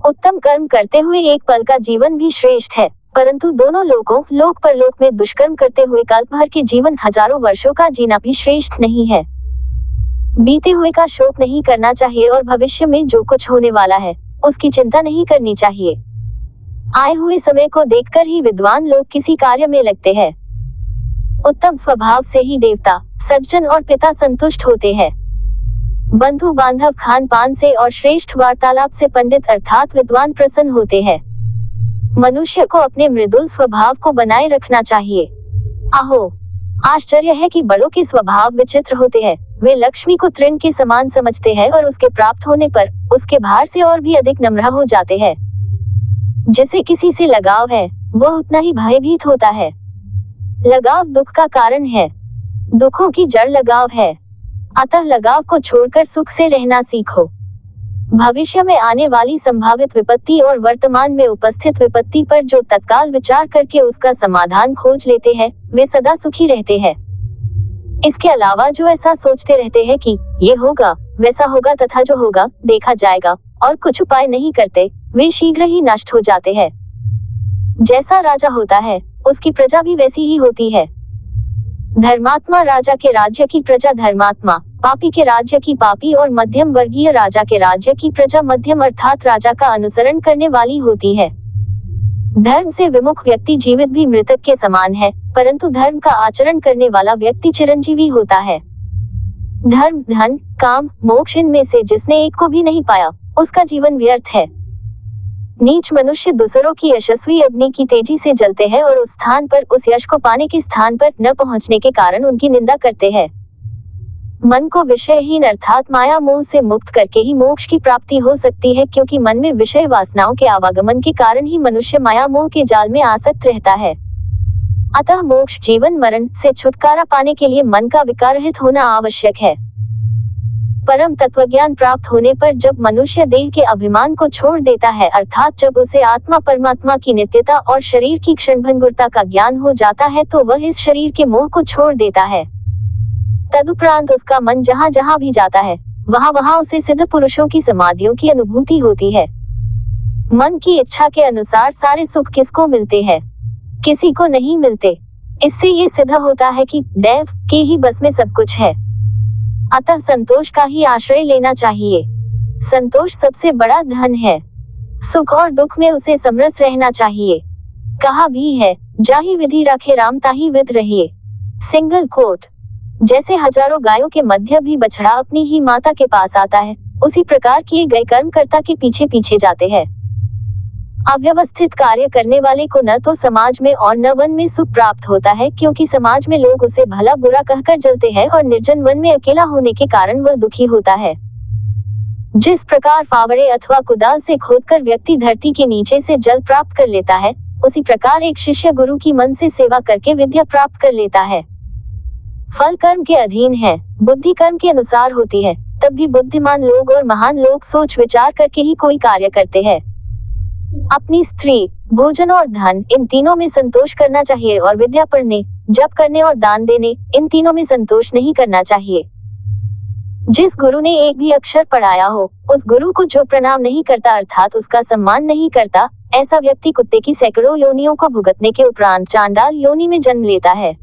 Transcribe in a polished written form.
उत्तम कर्म करते हुए एक पल का जीवन भी श्रेष्ठ है, परंतु दोनों लोकों लोक परलोक में दुष्कर्म करते हुए कल्प भर के जीवन हजारों वर्षों का जीना भी श्रेष्ठ नहीं है। बीते हुए का शोक नहीं करना चाहिए और भविष्य में जो कुछ होने वाला है उसकी चिंता नहीं करनी चाहिए। आए हुए समय को देखकर ही विद्वान लोग किसी कार्य में लगते हैं। उत्तम स्वभाव से ही देवता, सज्जन और पिता संतुष्ट होते हैं। बंधु बांधव खान पान से और श्रेष्ठ वार्तालाप से पंडित अर्थात विद्वान प्रसन्न होते हैं। मनुष्य को अपने मृदुल स्वभाव को बनाए रखना चाहिए। आहो, आश्चर्य है कि बड़ों के स्वभाव विचित्र होते हैं। वे लक्ष्मी को तृण के समान समझते हैं और उसके प्राप्त होने पर उसके भार से और भी अधिक नम्र हो जाते हैं। जिसे किसी से लगाव है वह उतना ही भयभीत होता है। लगाव दुख का कारण है, दुखों की जड़ लगाव है। अतः लगाव को छोड़कर सुख से रहना सीखो। भविष्य में आने वाली संभावित विपत्ति और वर्तमान में उपस्थित विपत्ति पर जो तत्काल विचार करके उसका समाधान खोज लेते हैं वे सदा सुखी रहते हैं। इसके अलावा जो ऐसा सोचते रहते हैं कि ये होगा, वैसा होगा तथा जो होगा देखा जाएगा और कुछ उपाय नहीं करते, वे शीघ्र ही नष्ट हो जाते हैं। जैसा राजा होता है उसकी प्रजा भी वैसी ही होती है। धर्मात्मा राजा के राज्य की प्रजा धर्मात्मा, पापी के राज्य की पापी और मध्यम वर्गीय राजा के राज्य की प्रजा मध्यम अर्थात राजा का अनुसरण करने वाली होती है। धर्म से विमुख व्यक्ति जीवित भी मृतक के समान है, परंतु धर्म का आचरण करने वाला व्यक्ति चिरंजीवी होता है। धर्म, धन, काम, मोक्ष इनमें से जिसने एक को भी नहीं पाया उसका जीवन व्यर्थ है। नीच मनुष्य दूसरों की यशस्वी अग्नि की तेजी से जलते हैं और उस स्थान पर, उस यश को पाने के स्थान पर न पहुंचने के कारण उनकी निंदा करते हैं। मन को विषयहीन अर्थात माया मोह से मुक्त करके ही मोक्ष की प्राप्ति हो सकती है, क्योंकि मन में विषय वासनाओं के आवागमन के कारण ही मनुष्य माया मोह के जाल में आसक्त रहता है। अतः मोक्ष, जीवन मरण से छुटकारा पाने के लिए मन का विकाररहित होना आवश्यक है। परम तत्वज्ञान प्राप्त होने पर जब मनुष्य देह के अभिमान को छोड़ देता है, अर्थात जब उसे आत्मा परमात्मा की नित्यता और शरीर की क्षणभंगुरता का ज्ञान हो जाता है तो वह इस शरीर के मोह को छोड़ देता है। तदुपरांत उसका मन जहाँ जहाँ भी जाता है वहाँ वहाँ उसे सिद्ध पुरुषों की समाधियों की अनुभूति होती है। मन की इच्छा के अनुसार सारे सुख किसको मिलते हैं? किसी को नहीं मिलते। इससे ये सिद्ध होता है कि दैव के ही बस में सब कुछ है। अतः संतोष का ही आश्रय लेना चाहिए। संतोष सबसे बड़ा धन है। सुख और दुख में उसे समरस रहना चाहिए। कहा भी है, जाहि विधि राखे राम ताहि विध रहिए। Single quote. जैसे हजारों गायों के मध्य भी बछड़ा अपनी ही माता के पास आता है, उसी प्रकार किए गए कर्मकर्ता के पीछे पीछे जाते हैं। अव्यवस्थित कार्य करने वाले को न तो समाज में और न वन में सुख प्राप्त होता है, क्योंकि समाज में लोग उसे भला बुरा कहकर जलते हैं और निर्जन वन में अकेला होने के कारण वह दुखी होता है। जिस प्रकार फावड़े अथवा कुदाल से खोदकर व्यक्ति धरती के नीचे से जल प्राप्त कर लेता है, उसी प्रकार एक शिष्य गुरु की मन से सेवा करके विद्या प्राप्त कर लेता है। फल कर्म के अधीन है, बुद्धि कर्म के अनुसार होती है। तब भी बुद्धिमान लोग और महान लोग सोच विचार करके ही कोई कार्य करते हैं। अपनी स्त्री, भोजन और धन इन तीनों में संतोष करना चाहिए और विद्या पढ़ने, जप करने और दान देने इन तीनों में संतोष नहीं करना चाहिए। जिस गुरु ने एक भी अक्षर पढ़ाया हो, उस गुरु को जो प्रणाम नहीं करता अर्थात उसका सम्मान नहीं करता, ऐसा व्यक्ति कुत्ते की सैकड़ों योनियों को भुगतने के उपरांत चांडाल योनि में जन्म लेता है।